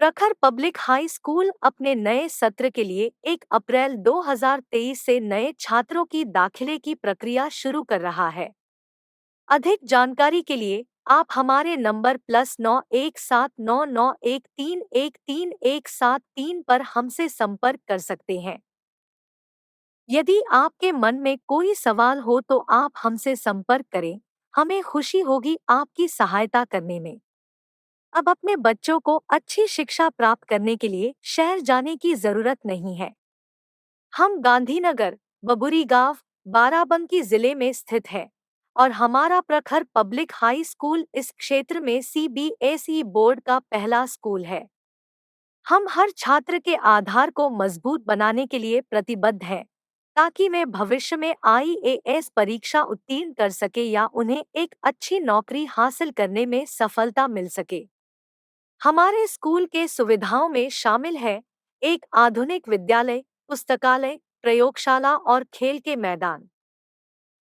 प्रखर public high school अपने नए सत्र के लिए 1 अप्रैल 2023 से नए छात्रों की दाखिले की प्रक्रिया शुरू कर रहा है। अधिक जानकारी के लिए आप हमारे नंबर +917991311317 पर हमसे संपर्क कर सकते हैं। यदि आपके मन में कोई सवाल हो तो आप हमसे संपर्क करें। हमें खुशी होगी आपकी सहायता करने में। अब अपने बच्चों को अच्छी शिक्षा प्राप्त करने के लिए शहर जाने की जरूरत नहीं है। हम गांधीनगर, बबुरी गांव, बाराबंकी जिले में स्थित है और हमारा प्रखर पब्लिक हाई स्कूल इस क्षेत्र में सीबीएसई बोर्ड का पहला स्कूल है। हम हर छात्र के आधार को मजबूत बनाने के लिए प्रतिबद्ध हैं, ताकि वे भविष्य में आईएएस परीक्षा उत्तीर्ण कर सके या उन्हें एक अच्छी नौकरी हासिल करने में सफलता मिल सके। हमारे स्कूल के सुविधाओं में शामिल है एक आधुनिक विद्यालय, पुस्तकालय, प्रयोगशाला और खेल के मैदान।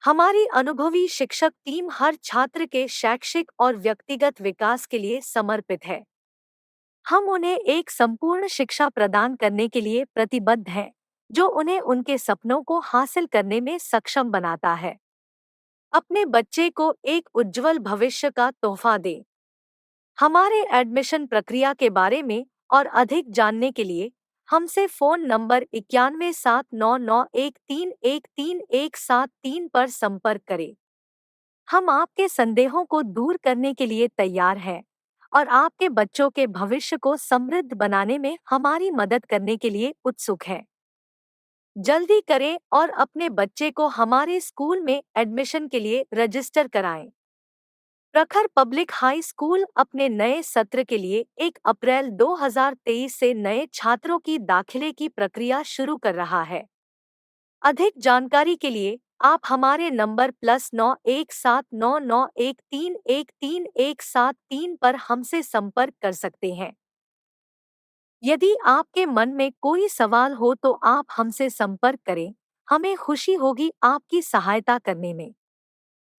हमारी अनुभवी शिक्षक टीम हर छात्र के शैक्षिक और व्यक्तिगत विकास के लिए समर्पित है। हम उन्हें एक संपूर्ण शिक्षा प्रदान करने के लिए प्रतिबद्ध हैं, जो उन्हें उनके सपनों को हासिल करने में सक्षम बनाता है। अपने बच्चे को एक उज्जवल भविष्य का तोहफा दें। हमारे एडमिशन प्रक्रिया के बारे में और अधिक जानने के लिए हमसे फ़ोन नंबर 917991311317 पर संपर्क करें। हम आपके संदेहों को दूर करने के लिए तैयार हैं और आपके बच्चों के भविष्य को समृद्ध बनाने में हमारी मदद करने के लिए उत्सुक हैं। जल्दी करें और अपने बच्चे को हमारे स्कूल में एडमिशन के लिए रजिस्टर कराएं। प्रखर पब्लिक हाई स्कूल अपने नए सत्र के लिए 1 अप्रैल 2023 से नए छात्रों की दाखिले की प्रक्रिया शुरू कर रहा है। अधिक जानकारी के लिए आप हमारे नंबर +917991311317 पर हमसे संपर्क कर सकते हैं। यदि आपके मन में कोई सवाल हो तो आप हमसे संपर्क करें। हमें खुशी होगी आपकी सहायता करने में।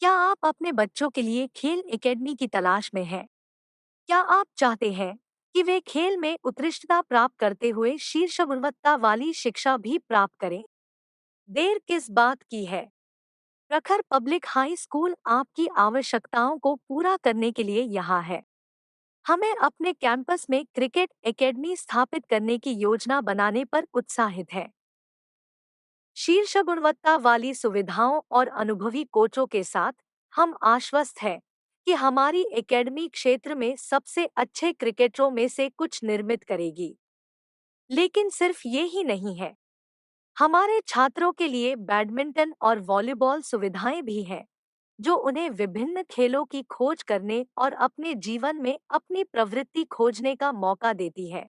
क्या आप अपने बच्चों के लिए खेल एकेडमी की तलाश में हैं? क्या आप चाहते हैं कि वे खेल में उत्कृष्टता प्राप्त करते हुए शीर्ष गुणवत्ता वाली शिक्षा भी प्राप्त करें? देर किस बात की है? प्रखर पब्लिक हाई स्कूल आपकी आवश्यकताओं को पूरा करने के लिए यहाँ है। हमें अपने कैंपस में क्रिकेट एकेडमी स्थापित करने की योजना बनाने पर उत्साहित है। शीर्ष गुणवत्ता वाली सुविधाओं और अनुभवी कोचों के साथ हम आश्वस्त हैं कि हमारी एकेडमी क्षेत्र में सबसे अच्छे क्रिकेटरों में से कुछ निर्मित करेगी। लेकिन सिर्फ ये ही नहीं है, हमारे छात्रों के लिए बैडमिंटन और वॉलीबॉल सुविधाएं भी हैं, जो उन्हें विभिन्न खेलों की खोज करने और अपने जीवन में अपनी प्रवृत्ति खोजने का मौका देती है।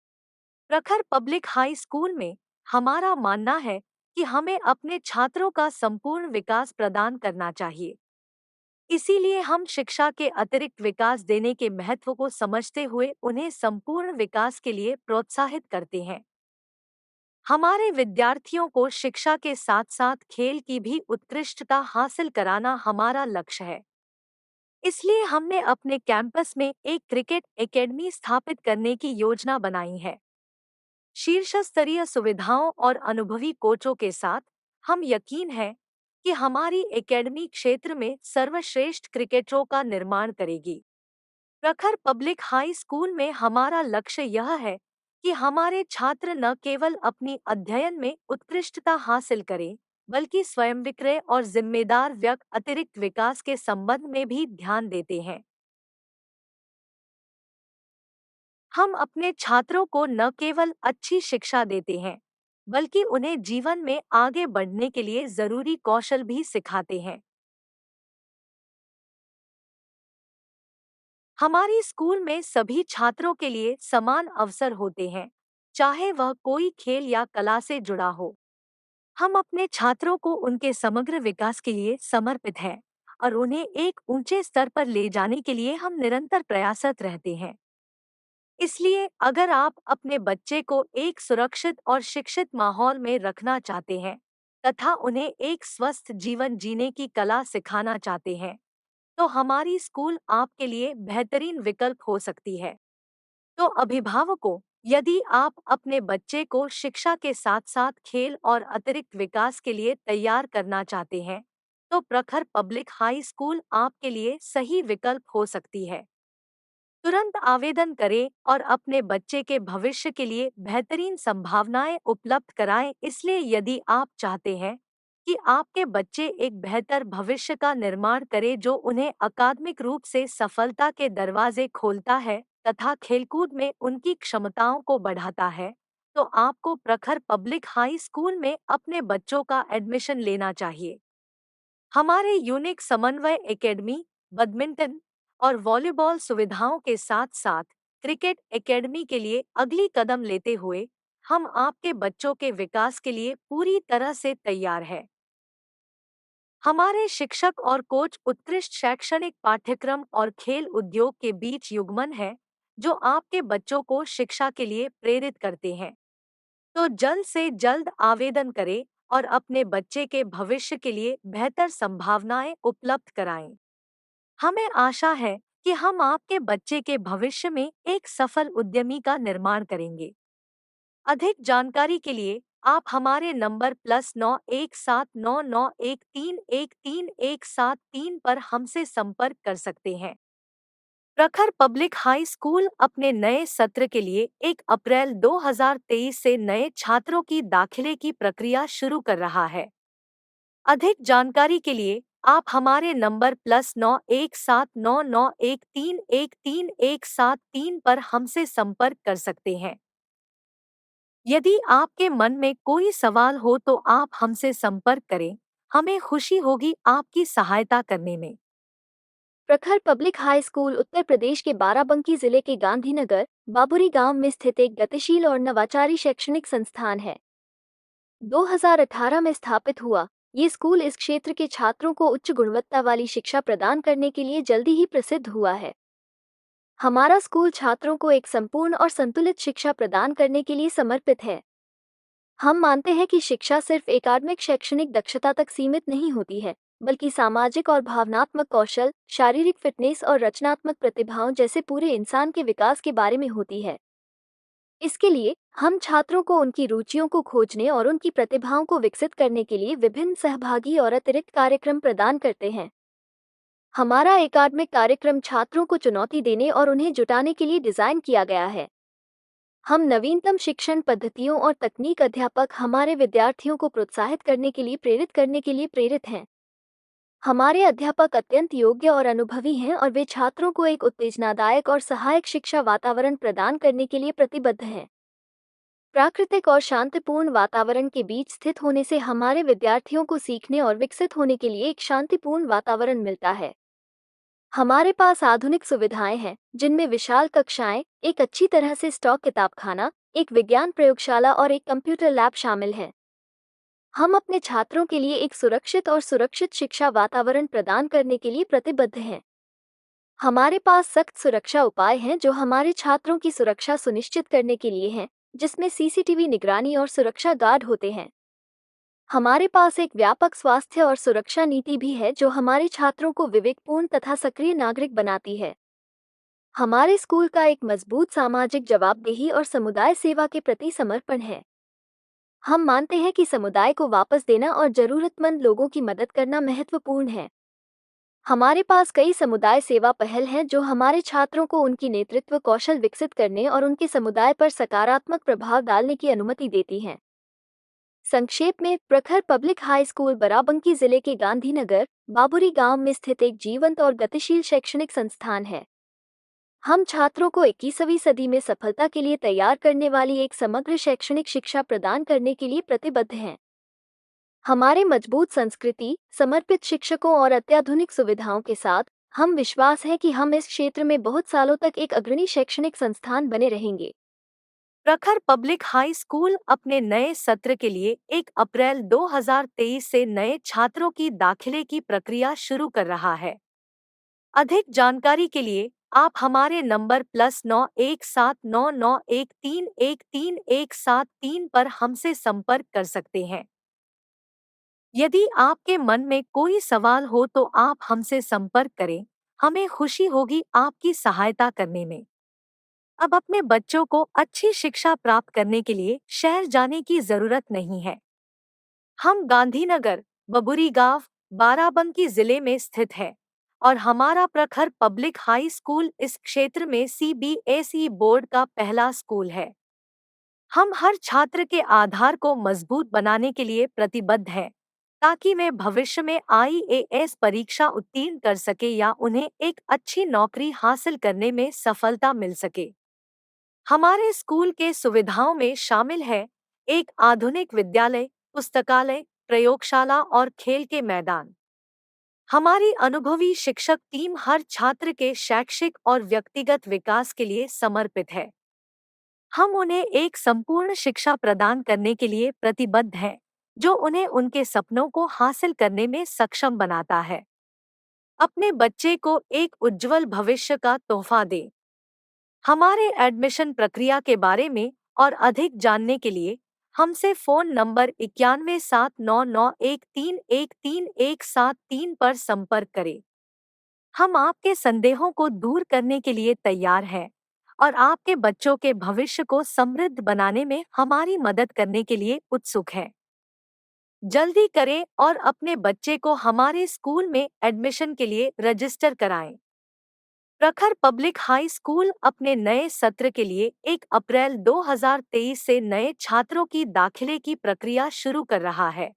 प्रखर पब्लिक हाई स्कूल में हमारा मानना है कि हमें अपने छात्रों का संपूर्ण विकास प्रदान करना चाहिए। इसीलिए हम शिक्षा के अतिरिक्त विकास देने के महत्व को समझते हुए उन्हें संपूर्ण विकास के लिए प्रोत्साहित करते हैं। हमारे विद्यार्थियों को शिक्षा के साथ साथ खेल की भी उत्कृष्टता हासिल कराना हमारा लक्ष्य है। इसलिए हमने अपने कैंपस में एक क्रिकेट एकेडमी स्थापित करने की योजना बनाई है। शीर्ष स्तरीय सुविधाओं और अनुभवी कोचों के साथ हम यकीन है कि हमारी एकेडमी क्षेत्र में सर्वश्रेष्ठ क्रिकेटरों का निर्माण करेगी। प्रखर पब्लिक हाई स्कूल में हमारा लक्ष्य यह है कि हमारे छात्र न केवल अपनी अध्ययन में उत्कृष्टता हासिल करें, बल्कि स्वयं विक्रय और जिम्मेदार व्यक्ति अतिरिक्त विकास के संबंध में भी ध्यान देते हैं। हम अपने छात्रों को न केवल अच्छी शिक्षा देते हैं, बल्कि उन्हें जीवन में आगे बढ़ने के लिए जरूरी कौशल भी सिखाते हैं। हमारी स्कूल में सभी छात्रों के लिए समान अवसर होते हैं, चाहे वह कोई खेल या कला से जुड़ा हो। हम अपने छात्रों को उनके समग्र विकास के लिए समर्पित हैं और उन्हें एक ऊंचे स्तर पर ले जाने के लिए हम निरंतर प्रयासरत रहते हैं। इसलिए अगर आप अपने बच्चे को एक सुरक्षित और शिक्षित माहौल में रखना चाहते हैं तथा उन्हें एक स्वस्थ जीवन जीने की कला सिखाना चाहते हैं, तो हमारी स्कूल आपके लिए बेहतरीन विकल्प हो सकती है। तो अभिभावकों, यदि आप अपने बच्चे को शिक्षा के साथ साथ खेल और अतिरिक्त विकास के लिए तैयार करना चाहते हैं, तो प्रखर पब्लिक हाई स्कूल आपके लिए सही विकल्प हो सकती है। तुरंत आवेदन करें और अपने बच्चे के भविष्य के लिए बेहतरीन संभावनाएं उपलब्ध कराएं। इसलिए यदि आप चाहते हैं कि आपके बच्चे एक बेहतर भविष्य का निर्माण करें जो उन्हें अकादमिक रूप से सफलता के दरवाजे खोलता है तथा खेलकूद में उनकी क्षमताओं को बढ़ाता है, तो आपको प्रखर पब्लिक हाई स्कूल में अपने बच्चों का एडमिशन लेना चाहिए। हमारे यूनिक समन्वय एकेडमी, बैडमिंटन और वॉलीबॉल सुविधाओं के साथ साथ क्रिकेट एकेडमी के लिए अगली कदम लेते हुए हम आपके बच्चों के विकास के लिए पूरी तरह से तैयार हैं। हमारे शिक्षक और कोच उत्कृष्ट शैक्षणिक पाठ्यक्रम और खेल उद्योग के बीच युग्मन है, जो आपके बच्चों को शिक्षा के लिए प्रेरित करते हैं। तो जल्द से जल्द आवेदन करें और अपने बच्चे के भविष्य के लिए बेहतर संभावनाएं उपलब्ध कराएं। हमें आशा है कि हम आपके बच्चे के भविष्य में एक सफल उद्यमी का निर्माण करेंगे। अधिक जानकारी के लिए आप हमारे नंबर +917991311313 पर हमसे संपर्क कर सकते हैं। प्रखर पब्लिक हाई स्कूल अपने नए सत्र के लिए 1 अप्रैल 2023 से नए छात्रों की दाखिले की प्रक्रिया शुरू कर रहा है। अधिक जानकारी के लिए आप हमारे नंबर +917991311313 पर हमसे संपर्क कर सकते हैं। यदि आपके मन में कोई सवाल हो तो आप हमसे संपर्क करें। हमें खुशी होगी आपकी सहायता करने में। प्रखर public high school Uttar Pradesh के बाराबंकी जिले के गांधीनगर बाबुरी गांव में स्थित एक गतिशील और नवाचारी शैक्षणिक संस्थान है। 2018 में स्थापित हुआ, ये स्कूल इस क्षेत्र के छात्रों को उच्च गुणवत्ता वाली शिक्षा प्रदान करने के लिए जल्दी ही प्रसिद्ध हुआ है। हमारा स्कूल छात्रों को एक संपूर्ण और संतुलित शिक्षा प्रदान करने के लिए समर्पित है। हम मानते हैं कि शिक्षा सिर्फ एकाडमिक शैक्षणिक दक्षता तक सीमित नहीं होती है, बल्कि सामाजिक और भावनात्मक कौशल, शारीरिक फिटनेस और रचनात्मक प्रतिभाओं जैसे पूरे इंसान के विकास के बारे में होती है। इसके लिए हम छात्रों को उनकी रुचियों को खोजने और उनकी प्रतिभाओं को विकसित करने के लिए विभिन्न सहभागी और अतिरिक्त कार्यक्रम प्रदान करते हैं। हमारा एकाडमिक कार्यक्रम छात्रों को चुनौती देने और उन्हें जुटाने के लिए डिजाइन किया गया है। हम नवीनतम शिक्षण पद्धतियों और तकनीक अध्यापक हमारे विद्यार्थियों को प्रोत्साहित करने के लिए प्रेरित हैं। हमारे अध्यापक अत्यंत योग्य और अनुभवी हैं और वे छात्रों को एक उत्तेजनादायक और सहायक शिक्षा वातावरण प्रदान करने के लिए प्रतिबद्ध हैं। प्राकृतिक और शांतिपूर्ण वातावरण के बीच स्थित होने से हमारे विद्यार्थियों को सीखने और विकसित होने के लिए एक शांतिपूर्ण वातावरण मिलता है। हमारे पास आधुनिक सुविधाएं हैं, जिनमें विशाल कक्षाएं, एक अच्छी तरह से स्टॉक किताबखाना, एक विज्ञान प्रयोगशाला और एक कंप्यूटर लैब शामिल हैं। हम अपने छात्रों के लिए एक सुरक्षित शिक्षा वातावरण प्रदान करने के लिए प्रतिबद्ध हैं। हमारे पास सख्त सुरक्षा उपाय हैं जो हमारे छात्रों की सुरक्षा सुनिश्चित करने के लिए हैं, जिसमें सीसीटीवी निगरानी और सुरक्षा गार्ड होते हैं। हमारे पास एक व्यापक स्वास्थ्य और सुरक्षा नीति भी है जो हमारे छात्रों को विवेकपूर्ण तथा सक्रिय नागरिक बनाती है। हमारे स्कूल का एक मजबूत सामाजिक जवाबदेही और समुदाय सेवा के प्रति समर्पण है। हम मानते हैं कि समुदाय को वापस देना और जरूरतमंद लोगों की मदद करना महत्वपूर्ण है। हमारे पास कई समुदाय सेवा पहल हैं जो हमारे छात्रों को उनकी नेतृत्व कौशल विकसित करने और उनके समुदाय पर सकारात्मक प्रभाव डालने की अनुमति देती हैं। संक्षेप में, प्रखर पब्लिक हाई स्कूल बराबंकी जिले के गांधीनगर बाबुरी गांव में स्थित एक जीवंत और गतिशील शैक्षणिक संस्थान है। हम छात्रों को 21वीं सदी में सफलता के लिए तैयार करने वाली एक समग्र शैक्षणिक शिक्षा प्रदान करने के लिए प्रतिबद्ध हैं। हमारे मजबूत संस्कृति, समर्पित शिक्षकों और अत्याधुनिक सुविधाओं के साथ, हम विश्वास है कि हम इस क्षेत्र में बहुत सालों तक एक अग्रणी शैक्षणिक संस्थान बने रहेंगे। प्रखर पब्लिक हाई स्कूल अपने नए सत्र के लिए 1 अप्रैल 2023 से नए छात्रों की दाखिले की प्रक्रिया शुरू कर रहा है। अधिक जानकारी के लिए आप हमारे नंबर +917991311313 पर हमसे संपर्क कर सकते हैं। यदि आपके मन में कोई सवाल हो तो आप हमसे संपर्क करें। हमें खुशी होगी आपकी सहायता करने में। अब अपने बच्चों को अच्छी शिक्षा प्राप्त करने के लिए शहर जाने की जरूरत नहीं है। हम गांधीनगर, बबुरी गांव, बाराबंकी जिले में स्थित है और हमारा प्रखर पब्लिक हाई स्कूल इस क्षेत्र में सीबीएसई बोर्ड का पहला स्कूल है। हम हर छात्र के आधार को मजबूत बनाने के लिए प्रतिबद्ध हैं, ताकि वे भविष्य में आईएएस परीक्षा उत्तीर्ण कर सके या उन्हें एक अच्छी नौकरी हासिल करने में सफलता मिल सके। हमारे स्कूल के सुविधाओं में शामिल है एक आधुनिक विद्यालय, पुस्तकालय, प्रयोगशाला और खेल के मैदान। हमारी अनुभवी शिक्षक टीम हर छात्र के शैक्षिक और व्यक्तिगत विकास के लिए समर्पित है। हम उन्हें एक संपूर्ण शिक्षा प्रदान करने के लिए प्रतिबद्ध हैं, जो उन्हें उनके सपनों को हासिल करने में सक्षम बनाता है। अपने बच्चे को एक उज्जवल भविष्य का तोहफा दें। हमारे एडमिशन प्रक्रिया के बारे में और अधिक जानने के लिए हमसे फ़ोन नंबर 9179913113 पर संपर्क करें। हम आपके संदेहों को दूर करने के लिए तैयार हैं और आपके बच्चों के भविष्य को समृद्ध बनाने में हमारी मदद करने के लिए उत्सुक हैं। जल्दी करें और अपने बच्चे को हमारे स्कूल में एडमिशन के लिए रजिस्टर कराएं। प्रखर पब्लिक हाई स्कूल अपने नए सत्र के लिए 1 अप्रैल 2023 से नए छात्रों की दाखिले की प्रक्रिया शुरू कर रहा है।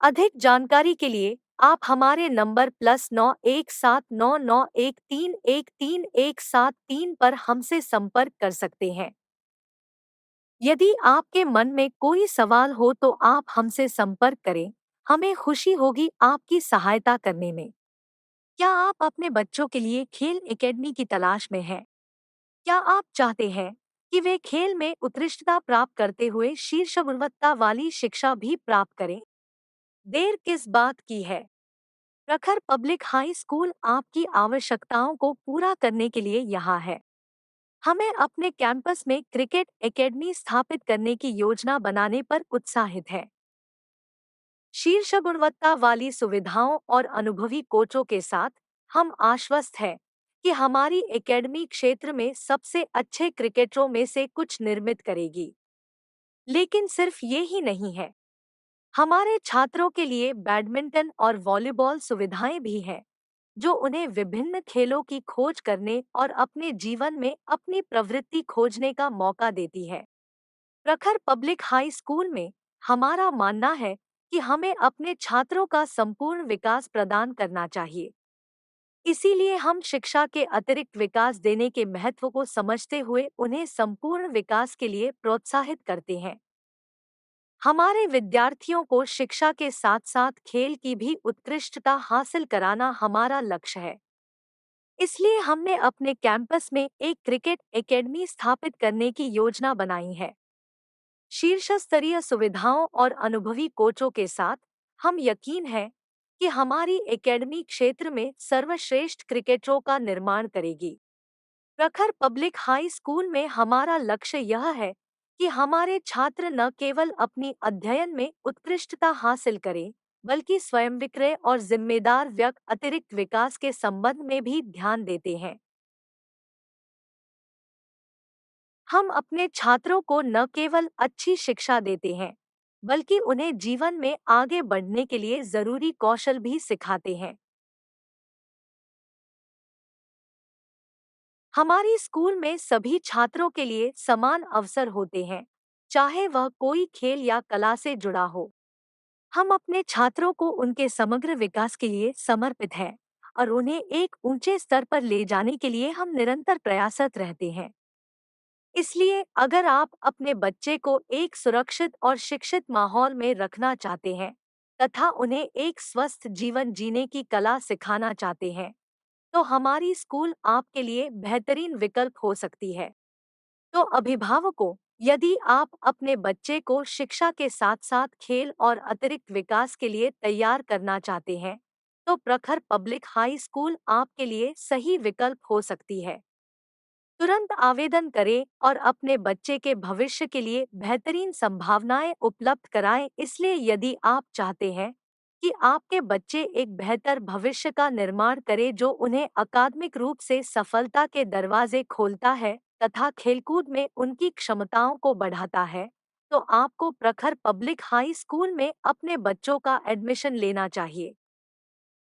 अधिक जानकारी के लिए आप हमारे नंबर +917991311313 पर हमसे संपर्क कर सकते हैं। यदि आपके मन में कोई सवाल हो तो आप हमसे संपर्क करें। हमें खुशी होगी आपकी सहायता करने में। क्या आप अपने बच्चों के लिए खेल एकेडमी की तलाश में हैं? क्या आप चाहते हैं कि वे खेल में उत्कृष्टता प्राप्त करते हुए शीर्ष गुणवत्ता वाली शिक्षा भी प्राप्त करें? देर किस बात की है? प्रखर पब्लिक हाई स्कूल आपकी आवश्यकताओं को पूरा करने के लिए यहाँ है। हमें अपने कैंपस में क्रिकेट एकेडमी स्थापित करने की योजना बनाने पर उत्साहित है। शीर्ष गुणवत्ता वाली सुविधाओं और अनुभवी कोचों के साथ हम आश्वस्त हैं कि हमारी एकेडमी क्षेत्र में सबसे अच्छे क्रिकेटरों में से कुछ निर्मित करेगी। लेकिन सिर्फ ये ही नहीं है, हमारे छात्रों के लिए बैडमिंटन और वॉलीबॉल सुविधाएं भी हैं, जो उन्हें विभिन्न खेलों की खोज करने और अपने जीवन में अपनी प्रवृत्ति खोजने का मौका देती है। प्रखर पब्लिक हाई स्कूल में हमारा मानना है कि हमें अपने छात्रों का संपूर्ण विकास प्रदान करना चाहिए। इसीलिए हम शिक्षा के अतिरिक्त विकास देने के महत्व को समझते हुए उन्हें संपूर्ण विकास के लिए प्रोत्साहित करते हैं। हमारे विद्यार्थियों को शिक्षा के साथ साथ खेल की भी उत्कृष्टता हासिल कराना हमारा लक्ष्य है। इसलिए हमने अपने कैंपस में एक क्रिकेट एकेडमी स्थापित करने की योजना बनाई है। शीर्ष स्तरीय सुविधाओं और अनुभवी कोचों के साथ हम यकीन है कि हमारी एकेडमी क्षेत्र में सर्वश्रेष्ठ क्रिकेटरों का निर्माण करेगी। प्रखर पब्लिक हाई स्कूल में हमारा लक्ष्य यह है कि हमारे छात्र न केवल अपनी अध्ययन में उत्कृष्टता हासिल करें, बल्कि स्वयं विक्रय और जिम्मेदार व्यक्ति अतिरिक्त विकास के संबंध में भी ध्यान देते हैं। हम अपने छात्रों को न केवल अच्छी शिक्षा देते हैं, बल्कि उन्हें जीवन में आगे बढ़ने के लिए जरूरी कौशल भी सिखाते हैं। हमारी स्कूल में सभी छात्रों के लिए समान अवसर होते हैं, चाहे वह कोई खेल या कला से जुड़ा हो। हम अपने छात्रों को उनके समग्र विकास के लिए समर्पित हैं और उन्हें एक ऊंचे स्तर पर ले जाने के लिए हम निरंतर प्रयासरत रहते हैं। इसलिए अगर आप अपने बच्चे को एक सुरक्षित और शिक्षित माहौल में रखना चाहते हैं तथा उन्हें एक स्वस्थ जीवन जीने की कला सिखाना चाहते हैं, तो हमारी स्कूल आपके लिए बेहतरीन विकल्प हो सकती है। तो अभिभावकों, यदि आप अपने बच्चे को शिक्षा के साथ साथ खेल और अतिरिक्त विकास के लिए तैयार करना चाहते हैं, तो प्रखर पब्लिक हाई स्कूल आपके लिए सही विकल्प हो सकती है। तुरंत आवेदन करें और अपने बच्चे के भविष्य के लिए बेहतरीन संभावनाएं उपलब्ध कराएं। इसलिए यदि आप चाहते हैं कि आपके बच्चे एक बेहतर भविष्य का निर्माण करें जो उन्हें अकादमिक रूप से सफलता के दरवाजे खोलता है, तथा खेलकूद में उनकी क्षमताओं को बढ़ाता है, तो आपको प्रखर पब्लिक हाई स्कूल में अपने बच्चों का एडमिशन लेना चाहिए।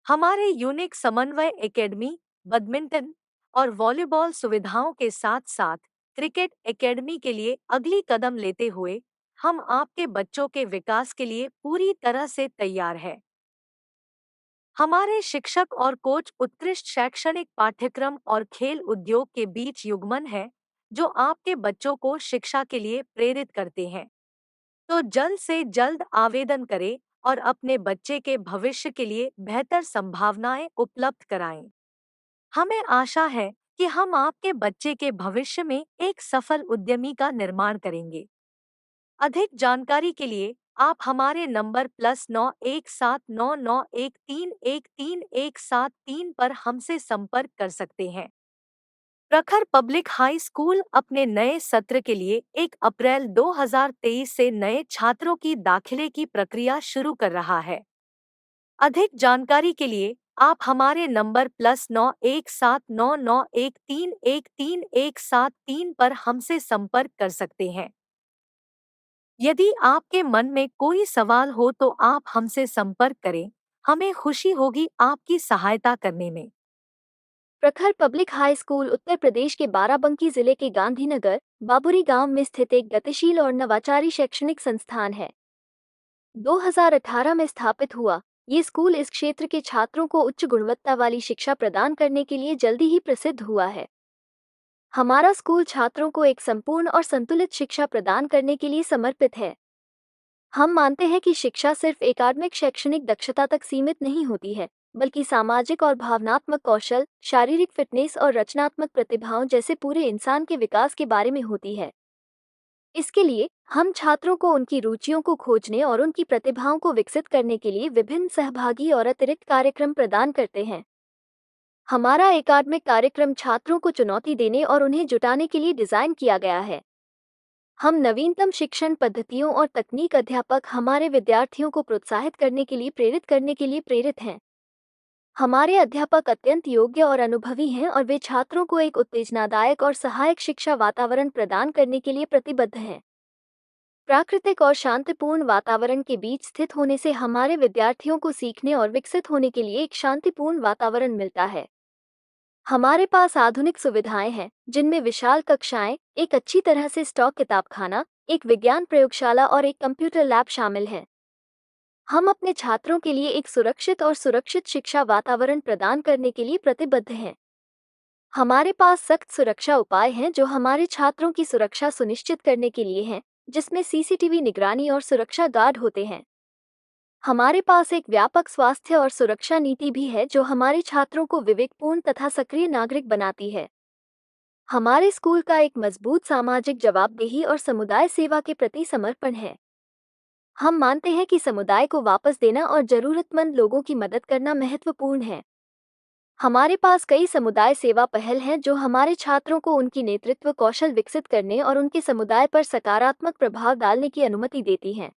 हमारे यूनिक समन्वय एकेडमी, बैडमिंटन और वॉलीबॉल सुविधाओं के साथ साथ क्रिकेट एकेडमी के लिए अगली कदम लेते हुए हम आपके बच्चों के विकास के लिए पूरी तरह से तैयार हैं। हमारे शिक्षक और कोच उत्कृष्ट शैक्षणिक पाठ्यक्रम और खेल उद्योग के बीच युग्मन है, जो आपके बच्चों को शिक्षा के लिए प्रेरित करते हैं। तो जल्द से जल्द आवेदन करें और अपने बच्चे के भविष्य के लिए बेहतर संभावनाएं उपलब्ध कराएं। हमें आशा है कि हम आपके बच्चे के भविष्य में एक सफल उद्यमी का निर्माण करेंगे। अधिक जानकारी के लिए आप हमारे नंबर +917991311317 पर हमसे संपर्क कर सकते हैं। प्रखर पब्लिक हाई स्कूल अपने नए सत्र के लिए 1 अप्रैल 2023 से नए छात्रों की दाखिले की प्रक्रिया शुरू कर रहा है। अधिक जानकारी के लिए आप हमारे नंबर +917991311317 पर हमसे संपर्क कर सकते हैं। यदि आपके मन में कोई सवाल हो तो आप हमसे संपर्क करें। हमें खुशी होगी आपकी सहायता करने में। प्रखर public high school Uttar Pradesh के बाराबंकी जिले के गांधीनगर बाबुरी गांव में स्थित एक गतिशील और नवाचारी शैक्षणिक संस्थान है। 2018 में स्थापित हुआ, ये स्कूल इस क्षेत्र के छात्रों को उच्च गुणवत्ता वाली शिक्षा प्रदान करने के लिए जल्दी ही प्रसिद्ध हुआ है। हमारा स्कूल छात्रों को एक संपूर्ण और संतुलित शिक्षा प्रदान करने के लिए समर्पित है। हम मानते हैं कि शिक्षा सिर्फ एकाडमिक शैक्षणिक दक्षता तक सीमित नहीं होती है, बल्कि सामाजिक और भावनात्मक कौशल, शारीरिक फिटनेस और रचनात्मक प्रतिभाओं जैसे पूरे इंसान के विकास के बारे में होती है। इसके लिए हम छात्रों को उनकी रुचियों को खोजने और उनकी प्रतिभाओं को विकसित करने के लिए विभिन्न सहभागी और अतिरिक्त कार्यक्रम प्रदान करते हैं। हमारा एकाडमिक कार्यक्रम छात्रों को चुनौती देने और उन्हें जुटाने के लिए डिजाइन किया गया है। हम नवीनतम शिक्षण पद्धतियों और तकनीक अध्यापक हमारे विद्यार्थियों को प्रोत्साहित करने के लिए प्रेरित हैं। हमारे अध्यापक अत्यंत योग्य और अनुभवी हैं और वे छात्रों को एक उत्तेजनादायक और सहायक शिक्षा वातावरण प्रदान करने के लिए प्रतिबद्ध हैं। प्राकृतिक और शांतिपूर्ण वातावरण के बीच स्थित होने से हमारे विद्यार्थियों को सीखने और विकसित होने के लिए एक शांतिपूर्ण वातावरण मिलता है। हमारे पास आधुनिक सुविधाएं हैं, जिनमें विशाल कक्षाएं, एक अच्छी तरह से स्टॉक किताबखाना, एक विज्ञान प्रयोगशाला और एक कंप्यूटर लैब शामिल हैं। हम अपने छात्रों के लिए एक सुरक्षित शिक्षा वातावरण प्रदान करने के लिए प्रतिबद्ध हैं। हमारे पास सख्त सुरक्षा उपाय हैं जो हमारे छात्रों की सुरक्षा सुनिश्चित करने के लिए हैं, जिसमें सीसीटीवी निगरानी और सुरक्षा गार्ड होते हैं। हमारे पास एक व्यापक स्वास्थ्य और सुरक्षा नीति भी है जो हमारे छात्रों को विवेकपूर्ण तथा सक्रिय नागरिक बनाती है। हमारे स्कूल का एक मजबूत सामाजिक जवाबदेही और समुदाय सेवा के प्रति समर्पण है। हम मानते हैं कि समुदाय को वापस देना और जरूरतमंद लोगों की मदद करना महत्वपूर्ण है। हमारे पास कई समुदाय सेवा पहल हैं जो हमारे छात्रों को उनकी नेतृत्व कौशल विकसित करने और उनके समुदाय पर सकारात्मक प्रभाव डालने की अनुमति देती हैं।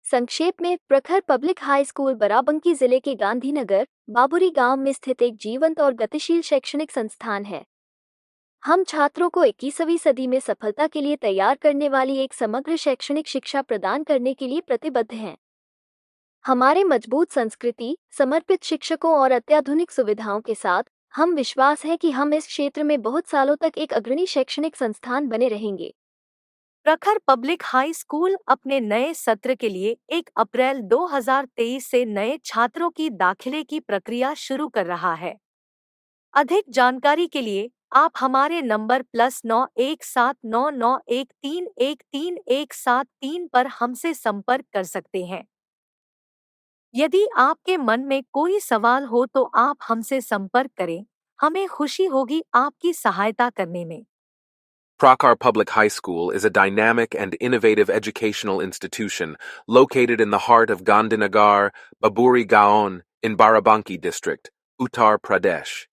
संक्षेप में, प्रखर पब्लिक हाई स्कूल बाराबंकी जिले के गांधीनगर बाबुरी गांव में स्थित एक जीवंत और गतिशील शैक्षणिक संस्थान है। हम छात्रों को 21वीं सदी में सफलता के लिए तैयार करने वाली एक समग्र शैक्षणिक शिक्षा प्रदान करने के लिए प्रतिबद्ध हैं। हमारे मजबूत संस्कृति, समर्पित शिक्षकों और अत्याधुनिक सुविधाओं के साथ, हम विश्वास है कि हम इस क्षेत्र में बहुत सालों तक एक अग्रणी शैक्षणिक संस्थान बने रहेंगे। प्रखर पब्लिक हाई स्कूल अपने नए सत्र के लिए 1 अप्रैल 2023 से नए छात्रों की दाखिले की प्रक्रिया शुरू कर रहा है। अधिक जानकारी के लिए आप हमारे नंबर +917991311317 पर हमसे संपर्क कर सकते हैं। यदि आपके मन में कोई सवाल हो तो आप हमसे संपर्क करें। हमें खुशी होगी आपकी सहायता करने में। Prakar Public High School is a dynamic and innovative educational institution located in the heart of Gandhinagar, Baburi Gaon, in Barabanki district, Uttar Pradesh.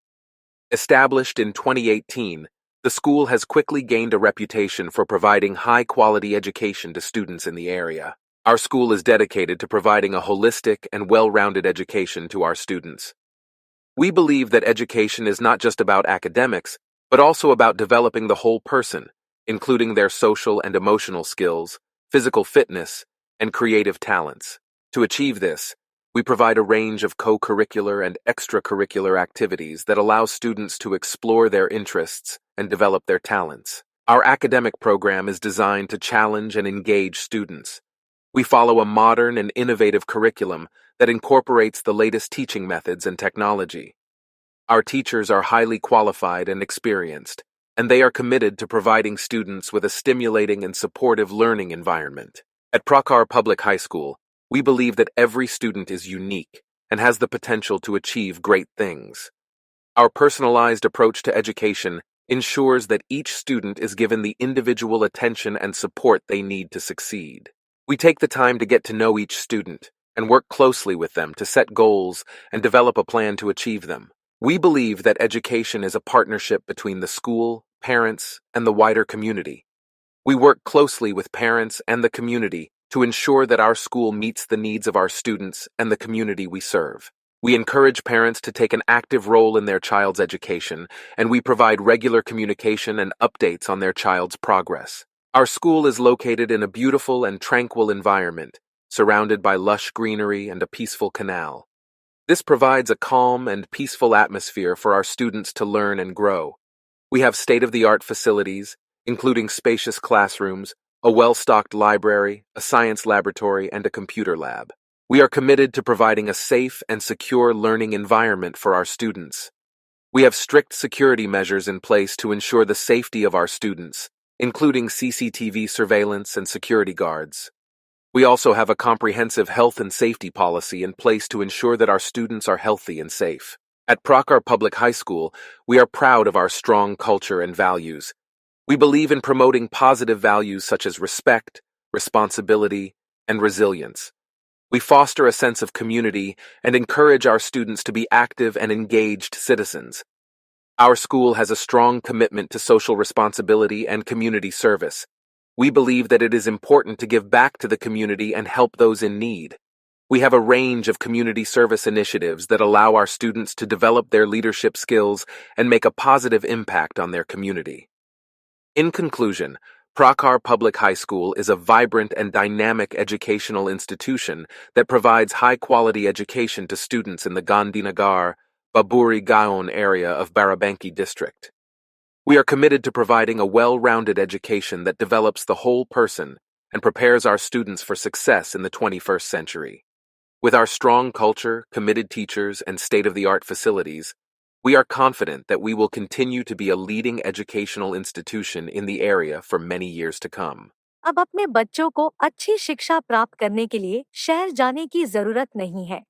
Established in 2018, the school has quickly gained a reputation for providing high-quality education to students in the area. Our school is dedicated to providing a holistic and well-rounded education to our students. We believe that education is not just about academics, but also about developing the whole person, including their social and emotional skills, physical fitness, and creative talents. To achieve this, we provide a range of co-curricular and extracurricular activities that allow students to explore their interests and develop their talents. Our academic program is designed to challenge and engage students. We follow a modern and innovative curriculum that incorporates the latest teaching methods and technology. Our teachers are highly qualified and experienced, and they are committed to providing students with a stimulating and supportive learning environment. At Prakhar Public High School, we believe that every student is unique and has the potential to achieve great things. Our personalized approach to education ensures that each student is given the individual attention and support they need to succeed. We take the time to get to know each student and work closely with them to set goals and develop a plan to achieve them. We believe that education is a partnership between the school, parents, and the wider community. We work closely with parents and the community to ensure that our school meets the needs of our students and the community we serve. We encourage parents to take an active role in their child's education, and we provide regular communication and updates on their child's progress. Our school is located in a beautiful and tranquil environment, surrounded by lush greenery and a peaceful canal. This provides a calm and peaceful atmosphere for our students to learn and grow. We have state-of-the-art facilities, including spacious classrooms, a well-stocked library, a science laboratory, and a computer lab. We are committed to providing a safe and secure learning environment for our students. We have strict security measures in place to ensure the safety of our students, including CCTV surveillance and security guards. We also have a comprehensive health and safety policy in place to ensure that our students are healthy and safe. At Prakhar Public High School, we are proud of our strong culture and values. We believe in promoting positive values such as respect, responsibility, and resilience. We foster a sense of community and encourage our students to be active and engaged citizens. Our school has a strong commitment to social responsibility and community service. We believe that it is important to give back to the community and help those in need. We have a range of community service initiatives that allow our students to develop their leadership skills and make a positive impact on their community. In conclusion, Prakhar Public High School is a vibrant and dynamic educational institution that provides high-quality education to students in the Gandhinagar, Baburi Gaon area of Barabanki district. We are committed to providing a well-rounded education that develops the whole person and prepares our students for success in the 21st century. With our strong culture, committed teachers, and state-of-the-art facilities, we are confident that we will continue to be a leading educational institution in the area for many years to come. अब अपने बच्चों को अच्छी शिक्षा प्राप्त करने के लिए शहर जाने की जरूरत नहीं है।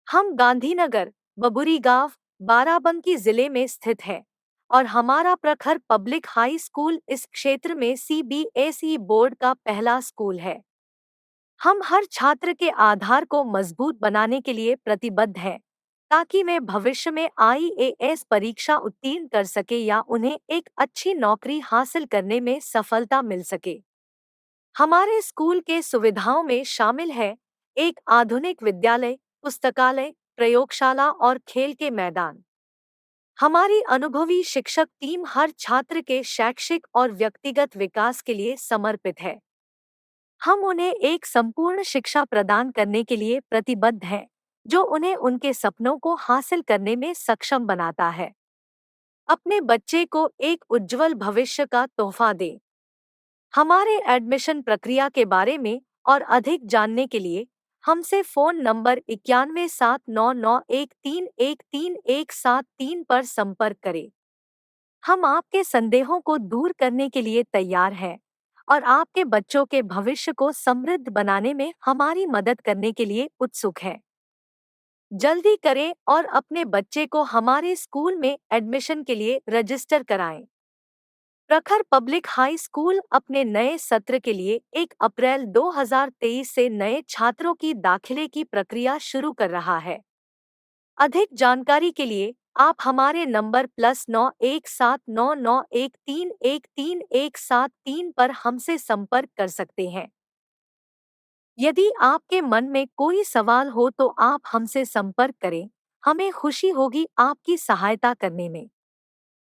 हम गांधीनगर, बबुरी गांव, बाराबंकी जिले में स्थित है और हमारा प्रखर पब्लिक हाई स्कूल इस क्षेत्र में CBSE बोर्ड का पहला स्कूल है। हम हर छात्र के आधार को मजबूत बनाने के लिए प्रतिबद्ध हैं, ताकि वे भविष्य में IAS परीक्षा उत्तीर्ण कर सके या उन्हें एक अच्छी नौकरी हासिल करने में सफलता मिल सके। हमारे स्कूल के सुविधाओं में शामिल है एक आधुनिक विद्यालय, पुस्तकालय, प्रयोगशाला और खेल के मैदान। हमारी अनुभवी शिक्षक टीम हर छात्र के शैक्षिक और व्यक्तिगत विकास के लिए समर्पित है। हम उन्हें एक संपूर्ण शिक्षा प्रदान करने के लिए प्रतिबद्ध हैं, जो उन्हें उनके सपनों को हासिल करने में सक्षम बनाता है। अपने बच्चे को एक उज्जवल भविष्य का तोहफा दें। हमारे एडमिशन प्रक्रिया के बारे में और अधिक जानने के लिए हमसे फ़ोन नंबर 917991311373 पर संपर्क करें। हम आपके संदेहों को दूर करने के लिए तैयार हैं और आपके बच्चों के भविष्य को समृद्ध बनाने में हमारी मदद करने के लिए उत्सुक हैं। जल्दी करें और अपने बच्चे को हमारे स्कूल में एडमिशन के लिए रजिस्टर कराएं। प्रखर पब्लिक हाई स्कूल अपने नए सत्र के लिए 1 अप्रैल 2023 से नए छात्रों की दाखिले की प्रक्रिया शुरू कर रहा है। अधिक जानकारी के लिए आप हमारे नंबर +917991311373 पर हमसे संपर्क कर सकते हैं। यदि आपके मन में कोई सवाल हो तो आप हमसे संपर्क करें। हमें खुशी होगी आपकी सहायता करने में।